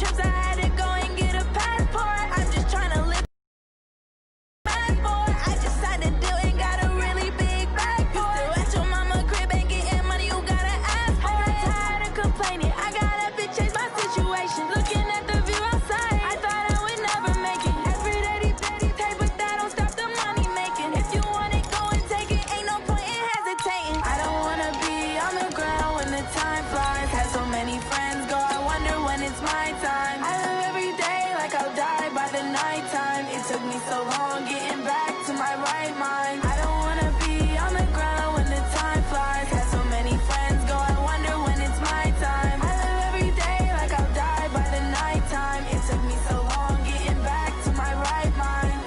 trips, I had to go and get a passport. I'm just trying to live passport. I just signed a deal and got a really big bag for it. You still at your mama crib and getting money, you gotta ask for it. I got tired of complaining, I gotta bitch change my situation. Looking at the view outside, I thought I would never make it. Every day they take, but that don't stop the money making. If you want it, go and take it, ain't no point in hesitating. I don't wanna be on the ground when the time flies. Had so many friends go, I wonder when it's my time. I live every day like I'll die by the nighttime. It took me so long getting back to my right mind. I don't wanna be on the ground when the time flies. Had so many friends go, I wonder when it's my time. I live every day like I'll die by the nighttime. It took me so long getting back to my right mind.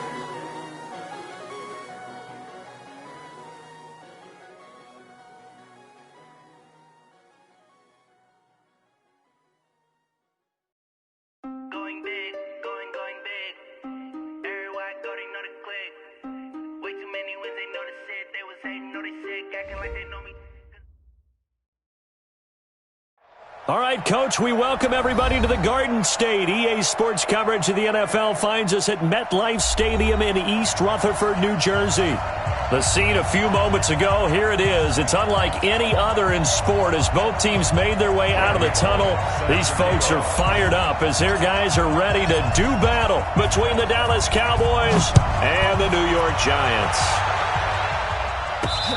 Going big, going big. Everywhere I go, they know the click. Way too many wins, they know the shit. They was hating, know they sick, acting like they know me. All right, Coach, we welcome everybody to the Garden State. EA Sports coverage of the NFL finds us at MetLife Stadium in East Rutherford, New Jersey. The scene a few moments ago, here it is. It's unlike any other in sport as both teams made their way out of the tunnel. These folks are fired up as their guys are ready to do battle between the Dallas Cowboys and the New York Giants.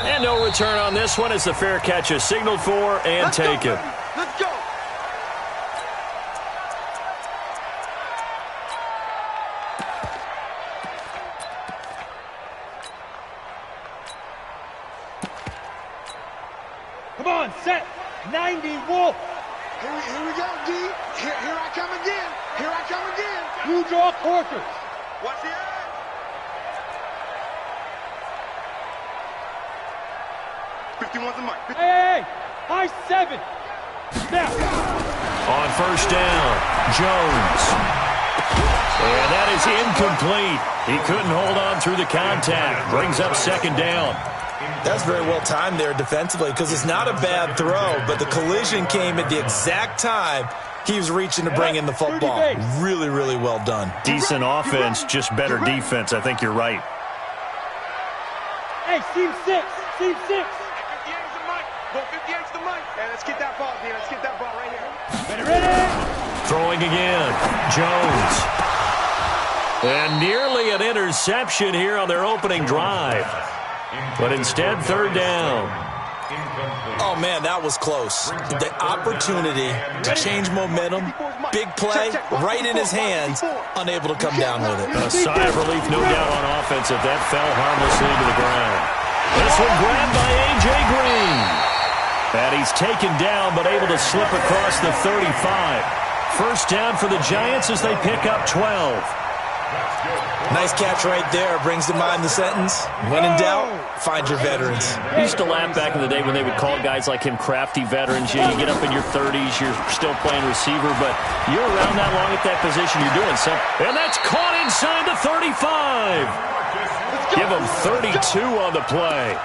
And no return on this one as the fair catch is signaled for and taken. Let's go. Come on, set. 90, Wolf. Here we go, D. Here I come again. Here I come again. You draw quarters. Watch the eye. '51's the mic. Hey, high 7. Now. On first down, Jones. And that is incomplete. He couldn't hold on through the contact. Brings up second down. That's very well timed there defensively because it's not a bad throw, but the collision came at the exact time he was reaching to bring in the football. Really, really well done. Decent offense, just better defense. I think you're right. Hey, seam 6. Seam 6. 58's the mic. Go 58's the mic. Hey, let's get that ball, D. Let's get that ball right here. Ready? Throwing again, Jones. And nearly an interception here on their opening drive. But instead, third down. Oh, man, that was close. The opportunity to change momentum, big play, right in his hands, unable to come down with it. A sigh of relief, no doubt, on offense if that fell harmlessly to the ground. This one grabbed by A.J. Green. And he's taken down, but able to slip across the 35. First down for the Giants as they pick up 12. Nice catch right there. Brings to mind the sentence, when in doubt, find your veterans. I used to laugh back in the day when they would call guys like him crafty veterans. You get up in your 30s, you're still playing receiver, but you're around that long at that position, you're doing something. And that's caught inside the 35. Give him 32 on the play.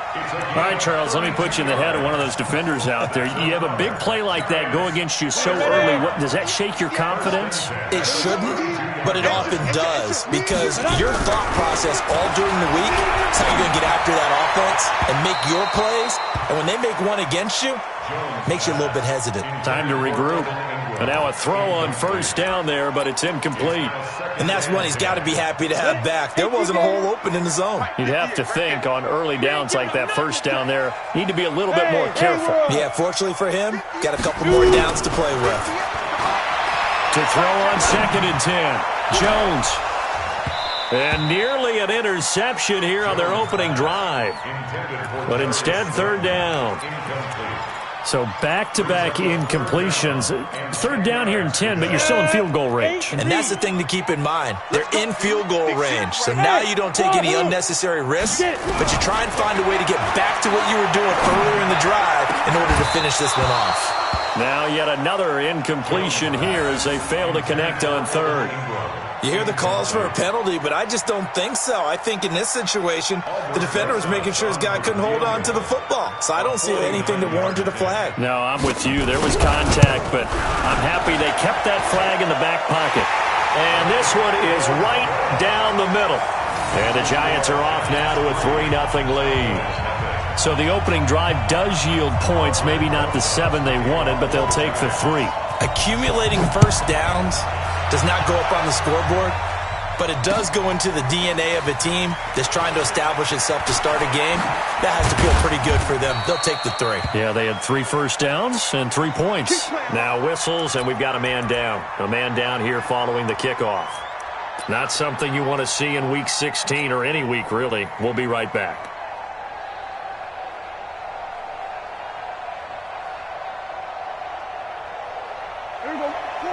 All right, Charles, let me put you in the head of one of those defenders out there. You have a big play like that go against you so early. Does that shake your confidence? It shouldn't, but it often does because your thought process all during the week is how you're going to get after that offense and make your plays. And when they make one against you, it makes you a little bit hesitant. Time to regroup. And now a throw on first down there, but it's incomplete. And that's one he's got to be happy to have back. There wasn't a hole open in the zone. You'd have to think on early downs like that first down there, need to be a little bit more careful. Yeah, fortunately for him, got a couple more downs to play with. To throw on 2nd and 10, Jones. And nearly an interception here on their opening drive. But instead, third down. So back-to-back incompletions. Third down here in 10, but you're still in field goal range. And that's the thing to keep in mind. They're in field goal range. So now you don't take any unnecessary risks, but you try and find a way to get back to what you were doing earlier in the drive in order to finish this one off. Now yet another incompletion here as they fail to connect on third. You hear the calls for a penalty, but I just don't think so. I think in this situation, the defender was making sure his guy couldn't hold on to the football. So I don't see anything that warranted a flag. No, I'm with you. There was contact, but I'm happy they kept that flag in the back pocket. And this one is right down the middle. And the Giants are off now to a 3-0 lead. So the opening drive does yield points, maybe not the 7 they wanted, but they'll take the 3. Accumulating first downs does not go up on the scoreboard, but it does go into the DNA of a team that's trying to establish itself to start a game. That has to feel pretty good for them. They'll take the 3. Yeah, they had 3 first downs and 3 points. Now whistles, and we've got a man down. A man down here following the kickoff. Not something you want to see in Week 16 or any week, really. We'll be right back.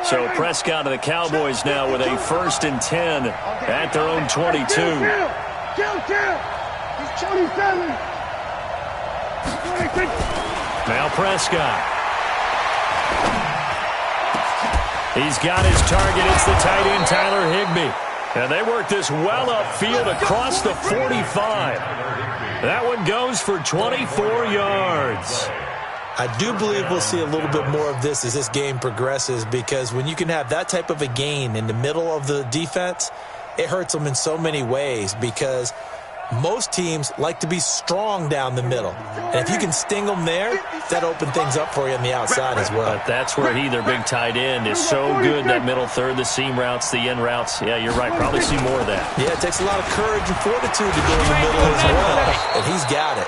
So Prescott of the Cowboys now with a 1st and 10 at their own 22. He's 27. Now Prescott. He's got his target. It's the tight end, Tyler Higbee. And they work this well upfield across the 45. That one goes for 24 yards. I do believe we'll see a little bit more of this as this game progresses, because when you can have that type of a gain in the middle of the defense, it hurts them in so many ways, because most teams like to be strong down the middle. And if you can sting them there, that opens things up for you on the outside as well. But that's where their big tight end, is so good, that middle third, the seam routes, the in routes. Yeah, you're right. Probably see more of that. Yeah, it takes a lot of courage and fortitude to go in the middle as well, and he's got it.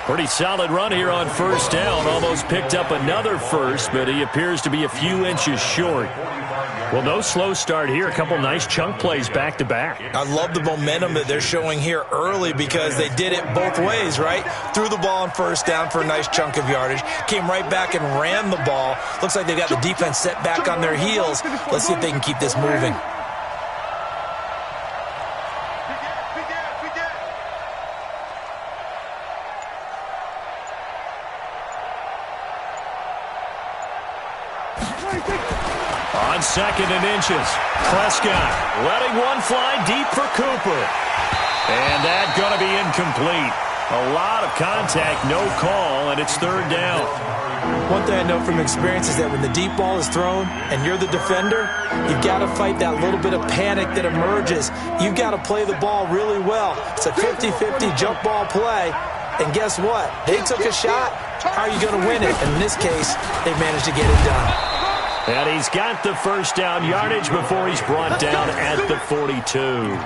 Pretty solid run here on first down. Almost picked up another first, but he appears to be a few inches short. Well, no slow start here. A couple nice chunk plays back-to-back. I love the momentum that they're showing here early, because they did it both ways, right? Threw the ball on first down for a nice chunk of yardage. Came right back and ran the ball. Looks like they got the defense set back on their heels. Let's see if they can keep this moving. On 2nd and inches, Prescott letting one fly deep for Cooper. And that's going to be incomplete. A lot of contact, no call, and it's 3rd down. One thing I know from experience is that when the deep ball is thrown and you're the defender, you've got to fight that little bit of panic that emerges. You've got to play the ball really well. It's a 50-50 jump ball play. And guess what? They took a shot. How are you going to win it? And in this case, they managed to get it done. And he's got the first down yardage before he's brought down at the 42.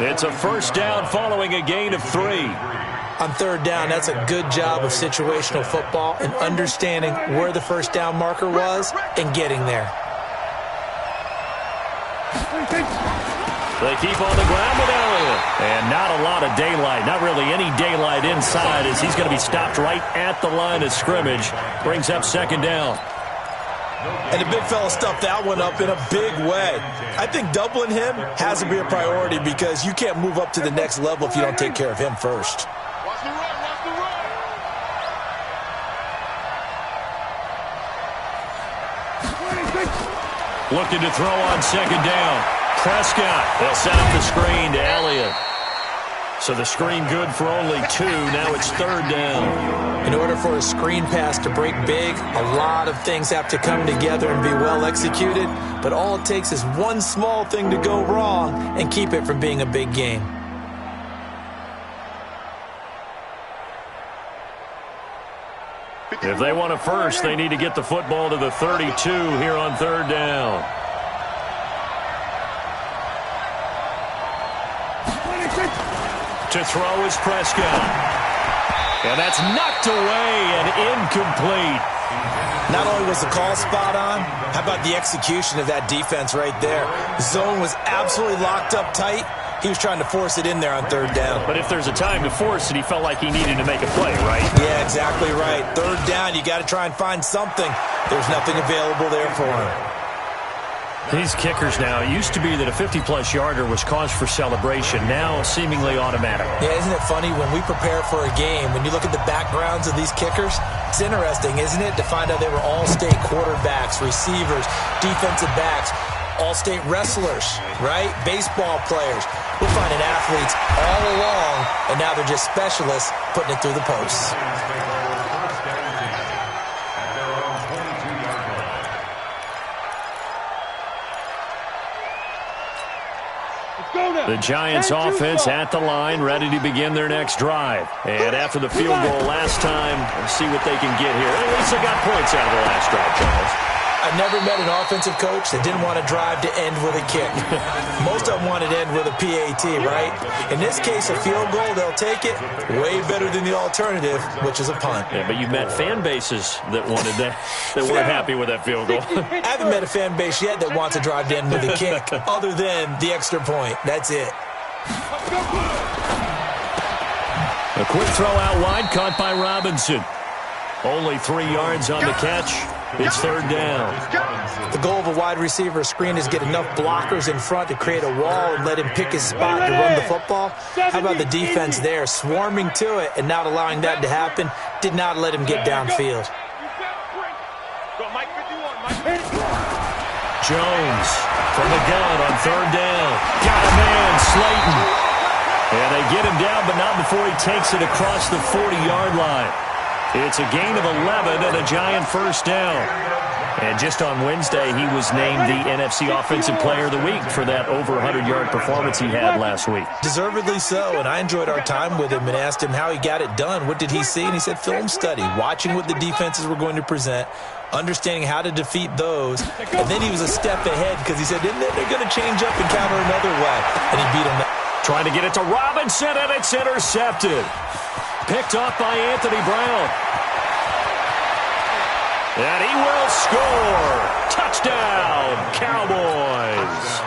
It's a first down following a gain of 3. On 3rd down, that's a good job of situational football and understanding where the first down marker was and getting there. They keep on the ground with Elliott. And not a lot of daylight, not really any daylight inside, as he's going to be stopped right at the line of scrimmage. Brings up 2nd down. And the big fella stuffed that one up in a big way. I think doubling him has to be a priority, because you can't move up to the next level if you don't take care of him first. Watch the run, watch the run. Looking to throw on 2nd down. Prescott. They'll set up the screen to Elliott. So the screen good for only 2. Now it's 3rd down. In order for a screen pass to break big, a lot of things have to come together and be well executed. But all it takes is one small thing to go wrong and keep it from being a big game. If they want a first, they need to get the football to the 32 here on 3rd down. To throw is Prescott. And that's knocked away and incomplete. Not only was the call spot on, how about the execution of that defense right there? Zone was absolutely locked up tight. He was trying to force it in there on 3rd down. But if there's a time to force it, he felt like he needed to make a play, right? Yeah, exactly right. 3rd down, you got to try and find something. There's nothing available there for him. These kickers now, it used to be that a 50-plus yarder was cause for celebration. Now, seemingly automatic. Yeah, isn't it funny? When we prepare for a game, when you look at the backgrounds of these kickers, It's interesting, isn't it, to find out they were all-state quarterbacks, receivers, defensive backs, all-state wrestlers, right? Baseball players. We're finding athletes all along, and now they're just specialists putting it through the posts. The Giants offense at the line, ready to begin their next drive. And after the field goal last time, let's see what they can get here. At least they got points out of the last drive, Charles. I never met an offensive coach that didn't want to drive to end with a kick. Most of them wanted to end with a PAT, right? In this case, a field goal, they'll take it. Way better than the alternative, which is a punt. Yeah, but you met fan bases that wanted that, that weren't happy with that field goal. I haven't met a fan base yet that wants to drive to end with a kick, other than the extra point. That's it. A quick throw out wide, caught by Robinson. Only 3 yards on the catch. It's third down. The goal of a wide receiver screen is get enough blockers in front to create a wall and let him pick his spot to run the football. How about the defense there, swarming to it and not allowing that to happen? Did not let him get downfield. Jones from the gun on third down. Got a man, Slayton. And they get him down, but not before he takes it across the 40-yard line. It's a gain of 11 and a Giant first down. And just on Wednesday, he was named the NFC Offensive Player of the Week for that over 100-yard performance he had last week. Deservedly so, and I enjoyed our time with him and asked him how he got it done. What did he see? And he said film study, watching what the defenses were going to present, understanding how to defeat those. And then he was a step ahead because he said, then they're going to change up and counter another way. And he beat him. Trying to get it to Robinson, and it's intercepted. Picked off by Anthony Brown. And he will score. Touchdown, Cowboys.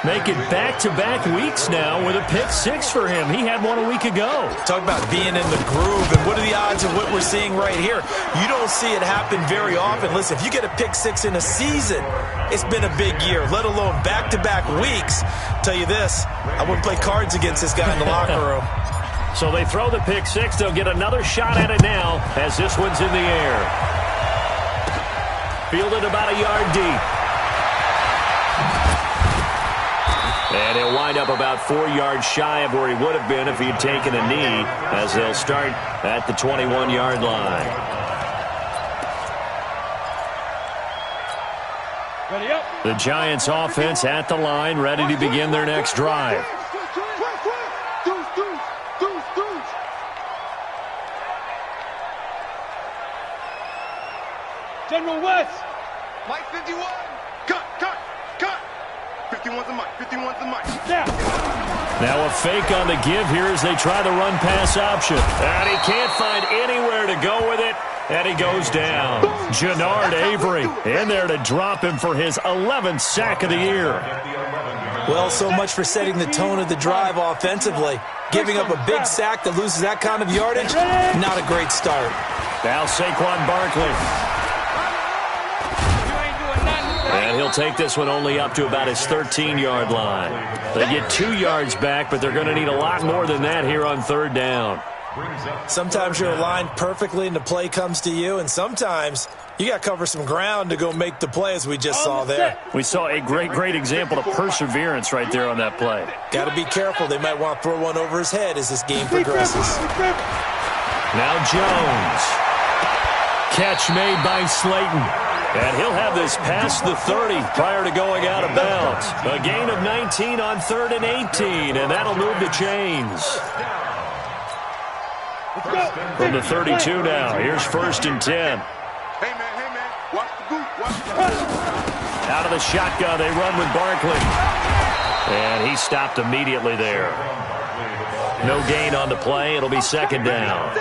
Making back-to-back weeks now with a pick six for him. He had one a week ago. Talk about being in the groove, and what are the odds of what we're seeing right here? You don't see it happen very often. Listen, if you get a pick six in a season, it's been a big year, let alone back-to-back weeks. Tell you this, I wouldn't play cards against this guy in the locker room. So they throw the pick six. They'll get another shot at it now as this one's in the air. Fielded about a yard deep. And he'll wind up about 4 yards shy of where he would have been if he'd taken a knee, as they'll start at the 21-yard line. Ready up. The Giants offense at the line, ready to begin their next drive. General West. Mike 51. Cut. 51's the mic. 51's the mic. Now a fake on the give here as they try the run-pass option. And he can't find anywhere to go with it, and he goes down. Jannard Avery in there to drop him for his 11th sack of the year. Well, so much for setting the tone of the drive offensively. Giving up a big sack that loses that kind of yardage, not a great start. Now Saquon Barkley. And he'll take this one only up to about his 13-yard line. They get 2 yards back, but they're going to need a lot more than that here on third down. Sometimes you're aligned perfectly and the play comes to you, and sometimes you got to cover some ground to go make the play, as we just saw there. We saw a great example of perseverance right there on that play. Got to be careful. They might want to throw one over his head as this game progresses. Now Jones. Catch made by Slayton. And he'll have this past the 30 prior to going out of bounds. A gain of 19 on 3rd and 18, and that'll move the chains. From the 32 now, here's 1st and 10. Hey, man. Watch the boot. Watch the boot. Out of the shotgun, they run with Barkley. And he stopped immediately there. No gain on the play. It'll be 2nd down.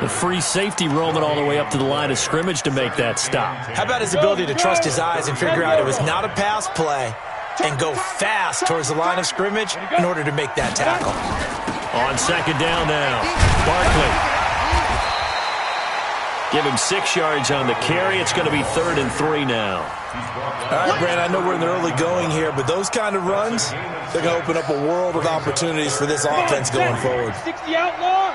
The free safety roaming all the way up to the line of scrimmage to make that stop. How about his ability to trust his eyes and figure out it was not a pass play and go fast towards the line of scrimmage in order to make that tackle? On 2nd down now, Barkley. Give him 6 yards on the carry. It's going to be 3rd and 3 now. All right, Brandon, I know we're in the early going here, but those kind of runs, they're going to open up a world of opportunities for this offense going forward. 60 outlaw.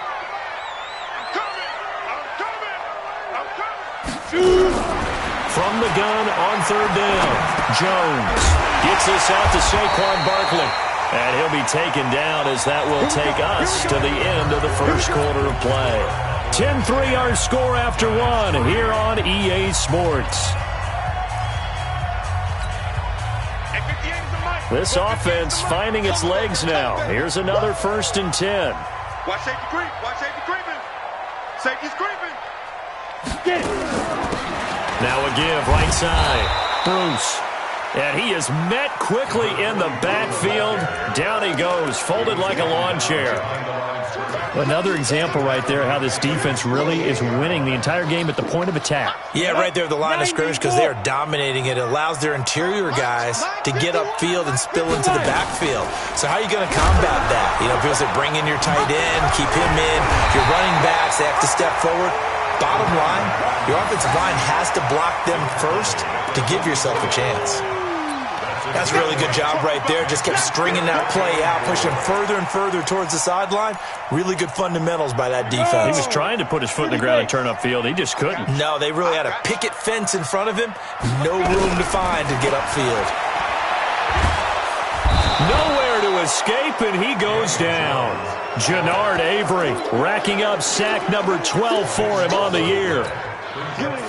From the gun on third down, Jones gets this out to Saquon Barkley. And he'll be taken down as that will take us to the end of the first quarter of play. 10-3 our score after one here on EA Sports. This offense finding its legs now. Here's another 1st and 10. Watch safety creep. Watch safety creeping. Safety's creeping. Now a give right side. Bruce. And he is met quickly in the backfield. Down he goes, folded like a lawn chair. Another example right there how this defense really is winning the entire game at the point of attack. Yeah, right there at the line of scrimmage because they are dominating it. It allows their interior guys to get upfield and spill into the backfield. So how are you going to combat that? You know, people say bring in your tight end, keep him in. If you're running backs, they have to step forward. Bottom line, your offensive line has to block them first to give yourself a chance. That's a really good job right there. Just kept stringing that play out, pushing further and further towards the sideline. Really good fundamentals by that defense. He was trying to put his foot in the ground and turn upfield. He just couldn't. No, they really had a picket fence in front of him. No room to find to get upfield. Nowhere to escape, and he goes down. Jannard Avery racking up sack number 12 for him on the year.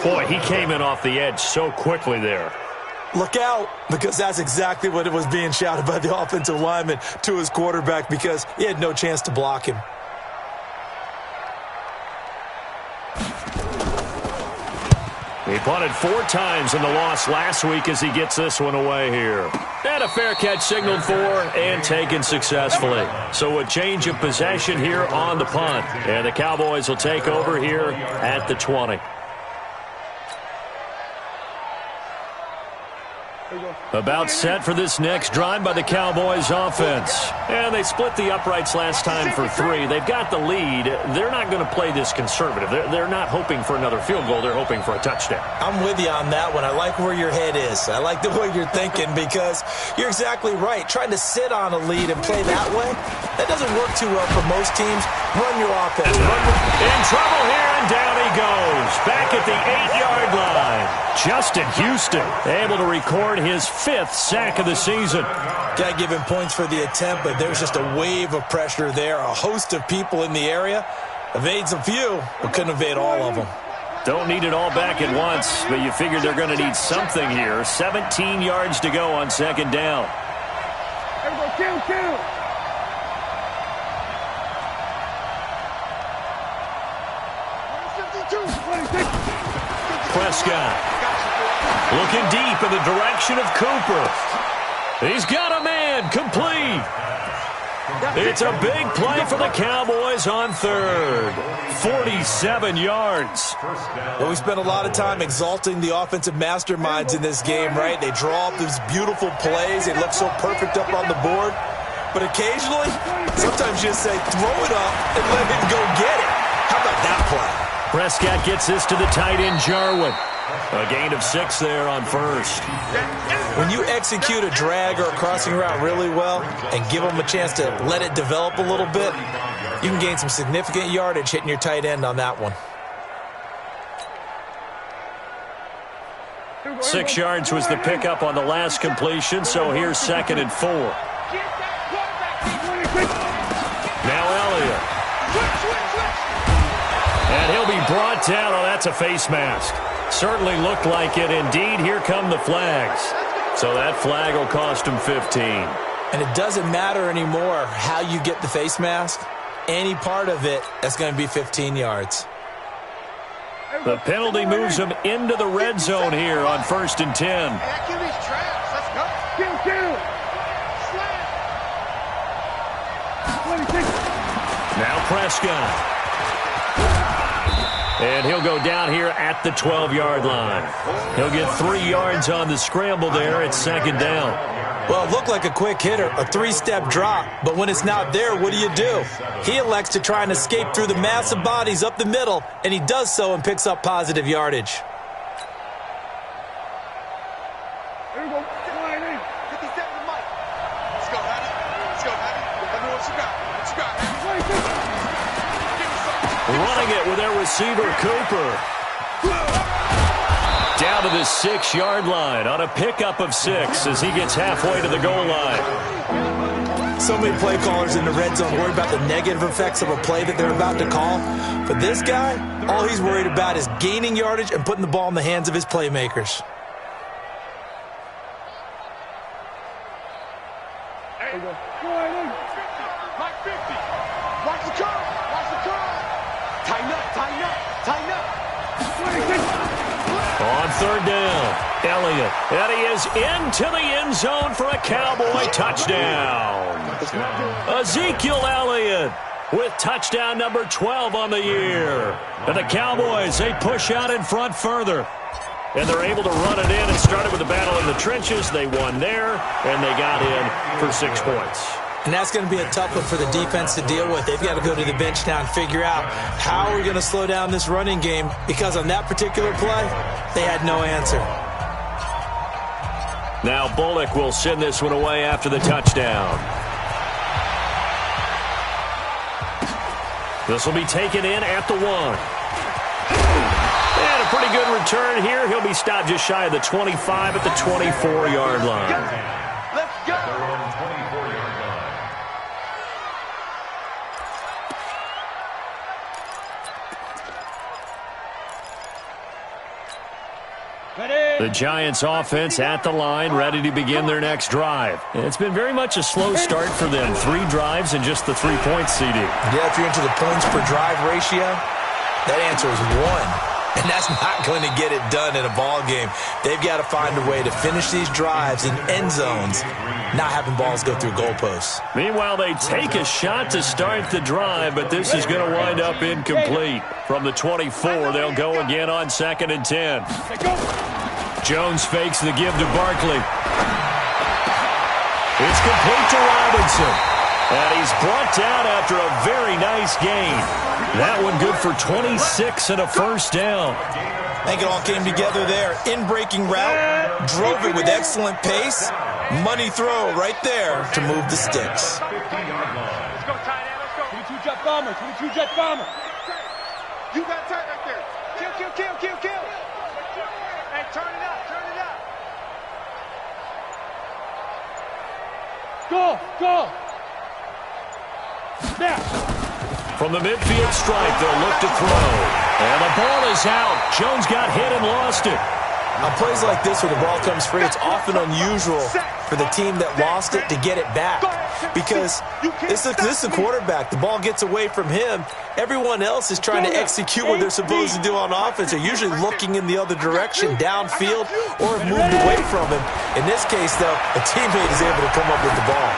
Boy, he came in off the edge so quickly there. Look out, because that's exactly what it was being shouted by the offensive lineman to his quarterback because he had no chance to block him. He punted 4 times in the loss last week as he gets this one away here. And a fair catch signaled for and taken successfully. So a change of possession here on the punt. And the Cowboys will take over here at the 20. About set for this next drive by the Cowboys offense. And they split the uprights last time for 3. They've got the lead. They're not going to play this conservative. They're not hoping for another field goal. They're hoping for a touchdown. I'm with you on that one. I like where your head is. I like the way you're thinking because you're exactly right. Trying to sit on a lead and play that way, that doesn't work too well for most teams. Run your offense. In trouble here, and down he goes. Back at the 8-yard line. Justin Houston able to record his 5th sack of the season. Got to give him points for the attempt, but there's just a wave of pressure there. A host of people in the area. Evades a few, but couldn't evade all of them. Don't need it all back at once, but you figure they're going to need something here. 17 yards to go on 2nd down. Kill. Prescott looking deep in the direction of Cooper. He's got a man, complete. It's a big play for the Cowboys on 3rd. 47 yards. Well, we spent a lot of time exalting the offensive masterminds in this game, right? They draw up these beautiful plays. They look so perfect up on the board. But occasionally, sometimes you just say, throw it up and let him go get it. How about that play? Prescott gets this to the tight end, Jarwin. A gain of 6 there on 1st. When you execute a drag or a crossing route really well and give them a chance to let it develop a little bit, you can gain some significant yardage hitting your tight end on that one. 6 yards was the pickup on the last completion, so here's 2nd and 4. Now Elliott. And he'll be brought down. Oh, that's a face mask. Certainly looked like it. Indeed, here come the flags. So that flag will cost him 15. And it doesn't matter anymore how you get the face mask. Any part of it, that's going to be 15 yards. The penalty moves him into the red zone here on 1st and 10. Now Prescott. And he'll go down here at the 12-yard line. He'll get 3 yards on the scramble there at 2nd down. Well, it looked like a quick hitter, a 3-step drop. But when it's not there, what do? He elects to try and escape through the massive bodies up the middle, and he does so and picks up positive yardage. Here we go. Come on, in. 50 steps to Mike. Let's go, Hattie. Let's go, Hattie. Let me know what you got. What you got? Running it with their receiver, Cooper. 6-yard line on a pickup of 6 as he gets halfway to the goal line. So many play callers in the red zone worry about the negative effects of a play that they're about to call. But this guy, all he's worried about is gaining yardage and putting the ball in the hands of his playmakers. Watch the curve. Watch the curve. Tighten up, tighten up, tighten up. On 3rd down, Elliott. And he is into the end zone for a Cowboy touchdown. Ezekiel Elliott with touchdown number 12 on the year. And the Cowboys, they push out in front further. And they're able to run it in. It started with a battle in the trenches. They won there, and they got in for 6 points. And that's going to be a tough one for the defense to deal with. They've got to go to the bench now and figure out how we're going to slow down this running game, because on that particular play, they had no answer. Now Bullock will send this one away after the touchdown. This will be taken in at the 1. And a pretty good return here. He'll be stopped just shy of the 25 at the 24-yard line. Let's go. The Giants offense at the line, ready to begin their next drive. It's been very much a slow start for them. 3 drives and just the 3-point CD. Yeah, if you're into the points per drive ratio, that answer is 1. And that's not going to get it done in a ball game. They've got to find a way to finish these drives in end zones, not having balls go through goalposts. Meanwhile, they take a shot to start the drive, but this is going to wind up incomplete. From the 24, they'll go again on 2nd and 10. Jones fakes the give to Barkley. It's complete to Robinson. And he's brought down after a very nice gain. That one good for 26 and a first down. I think it all came together there. In-breaking route, drove it with excellent pace. Money throw right there to move the sticks. Let's go, tight end. Let's go. 22 jet bomber. 22 jet bomber. You got tight right there. Kill, kill, kill, kill, kill. Hey, turn it up. Turn it up. Go, go. Now. From the midfield stripe, they'll look to throw. And the ball is out. Jones got hit and lost it. On plays like this where the ball comes free, it's often unusual for the team that lost it to get it back. Because this is the quarterback. The ball gets away from him. Everyone else is trying to execute what they're supposed to do on offense. They're usually looking in the other direction, downfield, or have moved away from him. In this case, though, a teammate is able to come up with the ball.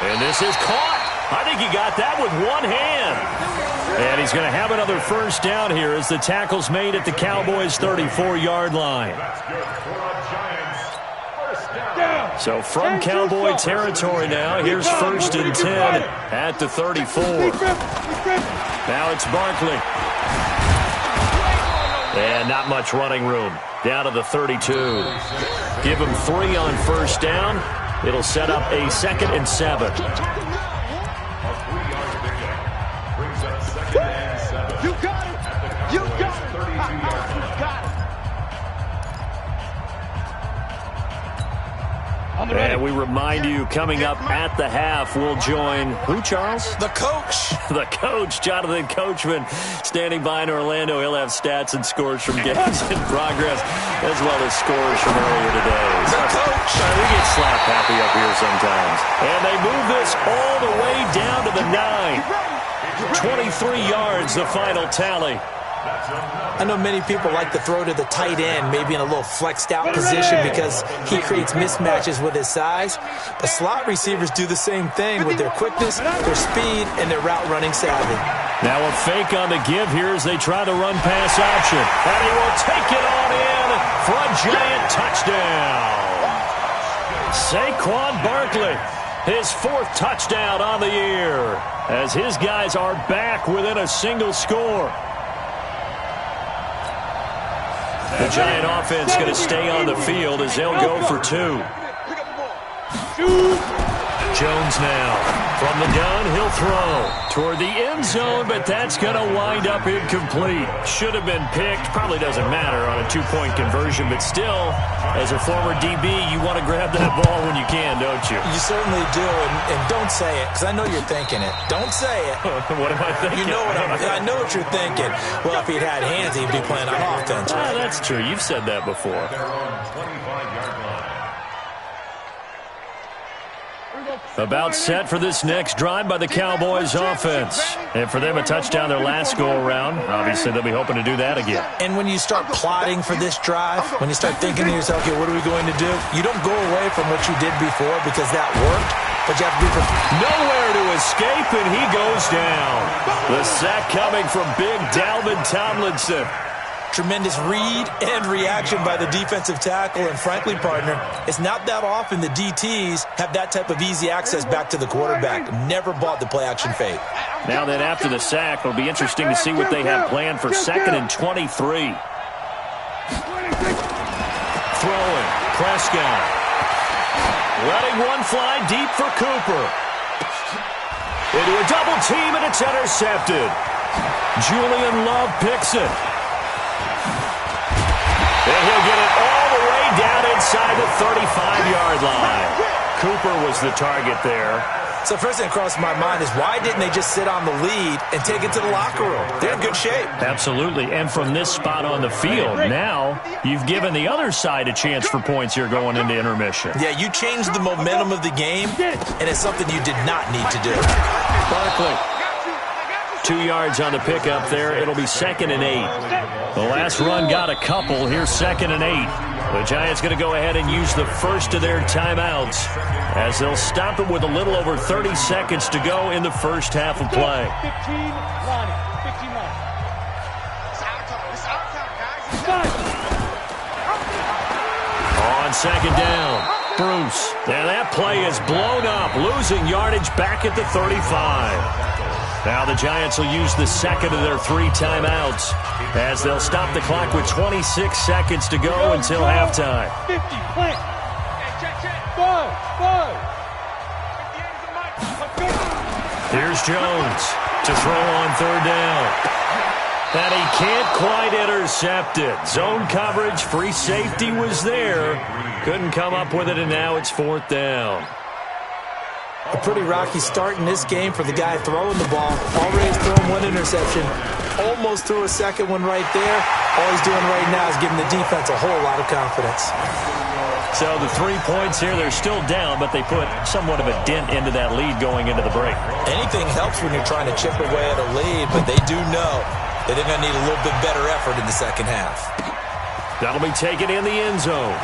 And this is caught. I think he got that with one hand. And he's going to have another first down here as the tackle's made at the Cowboys' 34-yard line. So from Cowboy territory now, here's 1st and 10 at the 34. Now it's Barkley. And not much running room. Down to the 32. Give him 3 on first down. It'll set up a 2nd and 7. You got it. You got it. And we remind you, coming up at the half, we'll join who, Charles? The coach. The coach, Jonathan Coachman, standing by in Orlando. He'll have stats and scores from games in progress, as well as scores from earlier today. The coach. We get slap happy up here sometimes. And they move this all the way down to the 9. 23 yards, the final tally. I know many people like to throw to the tight end, maybe in a little flexed out position because he creates mismatches with his size. But slot receivers do the same thing with their quickness, their speed, and their route running savvy. Now a fake on the give here as they try to run pass option. And he will take it on in for a giant touchdown. Saquon Barkley, his 4th touchdown on the year, as his guys are back within a single score. The Giant offense going to stay on the field as they'll go for 2. Jones now. From the gun, he'll throw toward the end zone, but that's going to wind up incomplete. Should have been picked. Probably doesn't matter on a two-point conversion, but still, as a former DB, you want to grab that ball when you can, don't you? You certainly do, and don't say it, because I know you're thinking it. Don't say it. What am I thinking? You know I know what you're tking. Well, if he'd had hands, he'd be playing on offense. Right? That's true. You've said that before. About set for this next drive by the Cowboys offense. And for them, a touchdown their last go-around. Obviously, they'll be hoping to do that again. And when you start plotting for this drive, when you start thinking to yourself, okay, what are we going to do? You don't go away from what you did before because that worked, but you have to be nowhere to escape, and he goes down. The sack coming from big Dalvin Tomlinson. Tremendous read and reaction by the defensive tackle. And frankly, partner, it's not that often the DTs have that type of easy access back to the quarterback. Never bought the play-action fake. Now that after the sack, it'll be interesting to see what they have planned for 2nd and 23. Throwing. Prescott. Letting one fly deep for Cooper. Into a double team, and it's intercepted. Julian Love picks it. And he'll get it all the way down inside the 35-yard line. Cooper was the target there. So first thing that crossed my mind is why didn't they just sit on the lead and take it to the locker room? They're in good shape. Absolutely. And from this spot on the field, now you've given the other side a chance for points here going into intermission. Yeah, you changed the momentum of the game, and it's something you did not need to do. Barkley. 2 yards on the pickup there. It'll be 2nd and 8. The last run got a couple. Here's 2nd and 8. The Giants going to go ahead and use the first of their timeouts as they'll stop it with a little over 30 seconds to go in the first half of play. 15 line. On 2nd down, Bruce. And that play is blown up, losing yardage back at the 35. Now the Giants will use the second of their 3 timeouts as they'll stop the clock with 26 seconds to go until halftime. 50, play. Here's Jones to throw on 3rd down. And he can't quite intercept it. Zone coverage, free safety was there. Couldn't come up with it, and now it's 4th down. A pretty rocky start in this game for the guy throwing the ball. Already thrown 1 interception. Almost threw a second one right there. All he's doing right now is giving the defense a whole lot of confidence. So the 3 points here, they're still down, but they put somewhat of a dent into that lead going into the break. Anything helps when you're trying to chip away at a lead, but they do know that they're going to need a little bit better effort in the second half. That'll be taken in the end zone.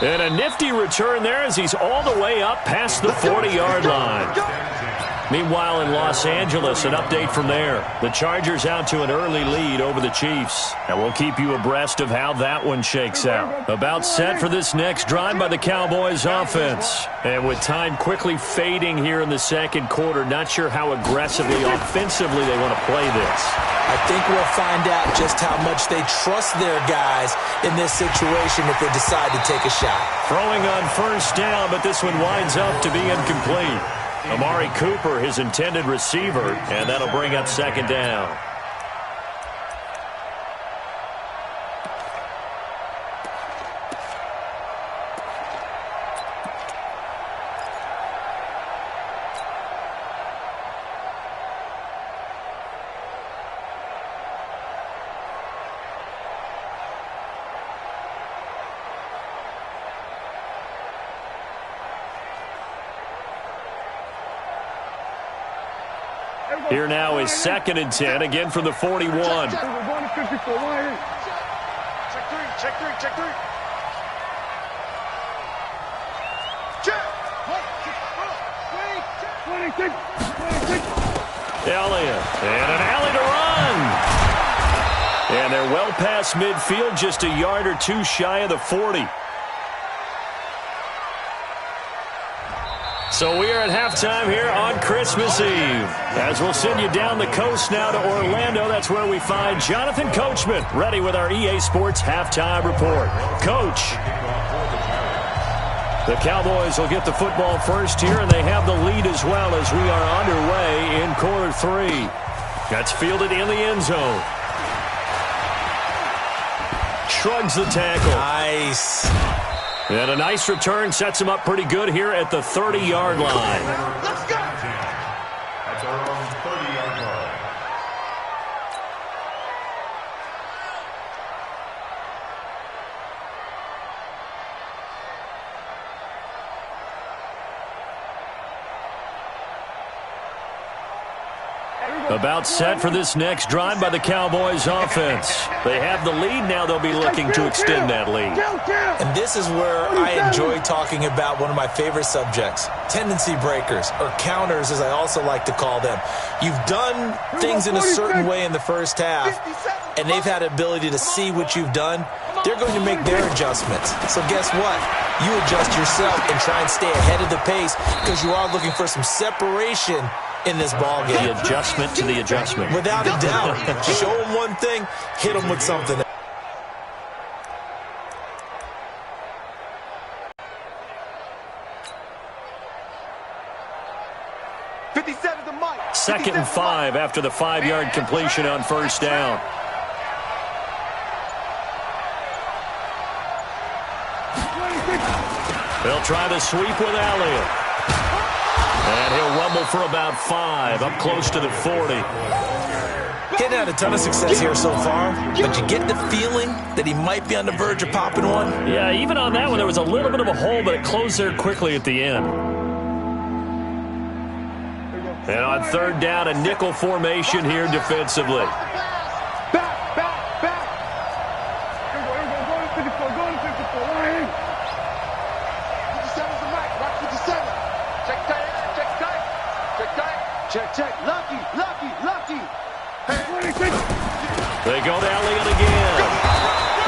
And a nifty return there as he's all the way up past the 40-yard line. Meanwhile, in Los Angeles, an update from there. The Chargers out to an early lead over the Chiefs. And we'll keep you abreast of how that one shakes out. About set for this next drive by the Cowboys offense. And with time quickly fading here in the second quarter, not sure how aggressively, offensively they want to play this. I think we'll find out just how much they trust their guys in this situation if they decide to take a shot. Throwing on 1st down, but this one winds up to be incomplete. Amari Cooper, his intended receiver, and that'll bring up 2nd down. Here now is 2nd and 10, again from the 41. Check 3, check 3. Check. Elliott, and an alley to run. And they're well past midfield, just a yard or 2 shy of the 40. So we are at halftime here on Christmas Eve. As we'll send you down the coast now to Orlando, that's where we find Jonathan Coachman, ready with our EA Sports halftime report. Coach. The Cowboys will get the football first here, and they have the lead as well as we are underway in quarter 3. That's fielded in the end zone. Shrugs the tackle. Nice. And a nice return sets him up pretty good here at the 30-yard line. Let's go. That's our own 30-yard line. About set for this next drive by the Cowboys offense. They have the lead. Now they'll be looking to extend that lead. And this is where I enjoy talking about one of my favorite subjects, tendency breakers, or counters as I also like to call them. You've done things in a certain way in the first half, and they've had the ability to see what you've done. They're going to make their adjustments. So guess what? You adjust yourself and try and stay ahead of the pace because you are looking for some separation in this ball game. The adjustment to the adjustment. Without a doubt. Show them one thing, hit them with something. Second and 5 after the 5-yard completion on first down. They'll try the sweep with Elliott. And he'll rumble for about 5, up close to the 40. Getting had a ton of success here so far, but you get the feeling that he might be on the verge of popping one. Yeah, even on that one, there was a little bit of a hole, but it closed there quickly at the end. And on third down, a nickel formation here defensively. Check. Lucky. They go to Elliott again.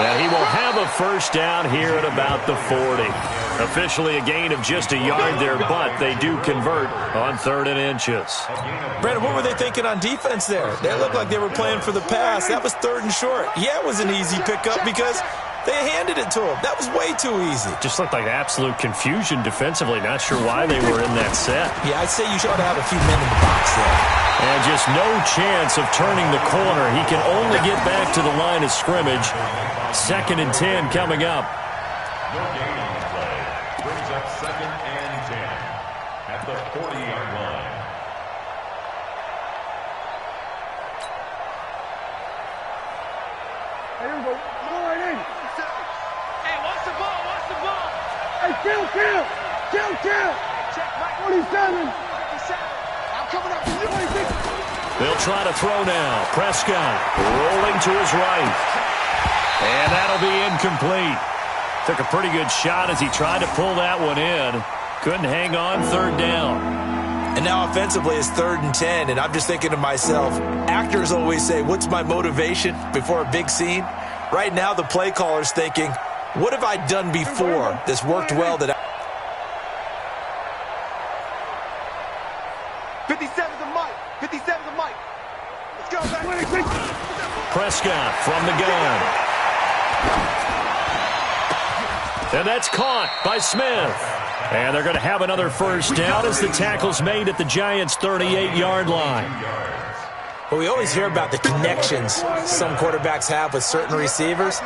And he will have a first down here at about the 40. Officially a gain of just a yard there, but they do convert on 3rd and inches. Brandon, what were they thinking on defense there? They looked like they were playing for the pass. That was 3rd and short. Yeah, it was an easy pickup because they handed it to him. That was way too easy. Just looked like absolute confusion defensively. Not sure why they were in that set. Yeah, I'd say you should have a few men in the box there. And just no chance of turning the corner. He can only get back to the line of scrimmage. 2nd and 10 coming up. No gain on the play. Brings up 2nd and 10 at the 40-yard line. Here we go. Go right in. Hey, watch the ball. Hey, kill. Check, Mike. 47. 57. I'm coming up to you. 26. They'll try to throw now. Prescott rolling to his right. And that'll be incomplete. Took a pretty good shot as he tried to pull that one in. Couldn't hang on 3rd down. And now offensively it's 3rd and 10, and I'm just thinking to myself, actors always say, what's my motivation before a big scene? Right now the play caller's thinking, what have I done before that's worked well that 57's the mic. 57's the mic. Let's go, back. 26. Prescott from the gun. And that's caught by Smith. And they're going to have another first down as the tackle's made at the Giants' 38-yard line. Well, we always hear about the connections some quarterbacks have with certain receivers.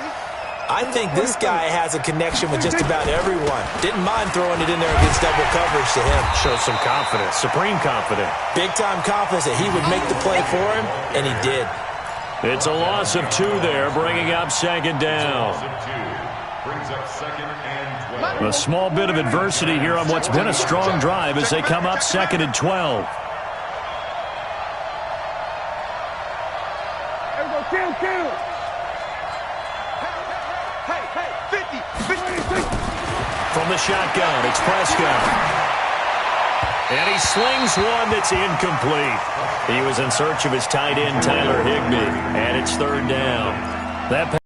I think this guy has a connection with just about everyone. Didn't mind throwing it in there against double coverage to him. Shows some confidence, supreme confidence. Big-time confidence that he would make the play for him, and he did. It's a loss of 2 there, bringing up 2nd down. Brings up 2nd and 12. A small bit of adversity here on what's been a strong drive as they come up 2nd and 12. Here we go. Kill. Hey, 50. From the shotgun, it's Prescott. And he slings one that's incomplete. He was in search of his tight end, Tyler Higbee, and it's 3rd down. That